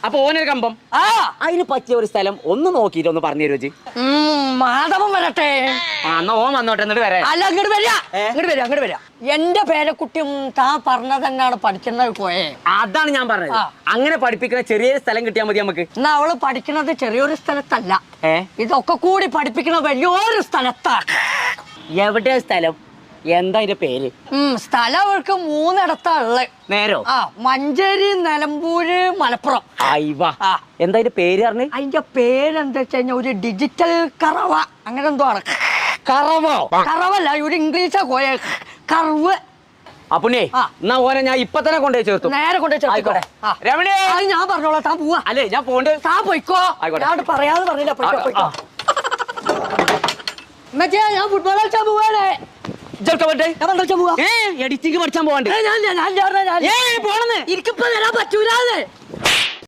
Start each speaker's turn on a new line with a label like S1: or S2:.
S1: അപ്പൊ ഓനൊരു കമ്പം അതിന് പറ്റിയ ഒരു സ്ഥലം ഒന്ന് നോക്കിയിട്ട് ഒന്ന് പറഞ്ഞു തരുവോ?
S2: മാധവൻ വരട്ടെ.
S1: എന്നാ ഓൻ വന്നോട്ടെ, എന്നിട്ട് വരാം.
S2: അല്ല, അങ്ങോട്ട് വരാ. എന്റെ പേരക്കുട്ടിയും താൻ പറഞ്ഞ തന്നെയാണ് പഠിക്കുന്നത് പോയേ.
S1: അതാണ് ഞാൻ പറഞ്ഞത്. അങ്ങനെ പഠിപ്പിക്കുന്ന ചെറിയൊരു സ്ഥലം കിട്ടിയാൽ മതി നമുക്ക്.
S2: എന്നാ അവള് പഠിക്കുന്നത് ചെറിയൊരു സ്ഥലത്തല്ല, ഇതൊക്കെ കൂടി പഠിപ്പിക്കുന്ന വലിയൊരു സ്ഥലത്താണ്.
S1: എവിടെയാ സ്ഥലം? എന്താ അതിന്റെ പേര്?
S2: സ്ഥലം അവർക്ക് 3 ഇടത്താ ഉള്ളത്.
S1: നേരോ?
S2: മഞ്ചേരി, നിലമ്പൂര്, മലപ്പുറം.
S1: എന്താ അതിന്റെ പേര് പറഞ്ഞു?
S2: അതിന്റെ പേരെന്താ വെച്ച് കഴിഞ്ഞാൽ ഒരു ഡിജിറ്റൽ കറവ അങ്ങനെ എന്തോ ആണ്.
S1: കറവോ?
S2: കറവല്ല, ഒരു ഇംഗ്ലീഷാ കോയ കർവ്.
S1: അപ്പുണ്ണേ, എന്നാ ഓനെ ഞാൻ ഇപ്പൊ തന്നെ കൊണ്ടുപോയി ചേർത്തു.
S2: നേരെ കൊണ്ടുപോയി ചേർത്തിക്കോട്ടെ.
S1: രമണി,
S2: ഞാൻ പറഞ്ഞോളാം, താൻ പോവാ.
S1: അല്ലേ, ഞാൻ പോണ്ട്.
S2: താൻ പോയിക്കോ. ഞാൻ പറയാതെ പറഞ്ഞില്ല. പോയിക്കോ. ഞാൻ ഫുട്ബോൾ കളിച്ചാൻ പോവാണേ.
S1: എഡിറ്റിംഗ് പഠിച്ചാൻ പോവാണ്ട്.
S2: എനിക്കിപ്പോ വരാൻ പറ്റൂലാന്ന്.